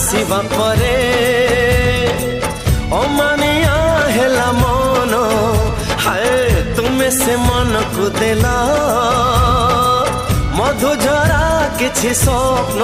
आसीबा परे अमानिया हेला मन हाय तुमे से मन को देला मधुझरा किछि स्वप्न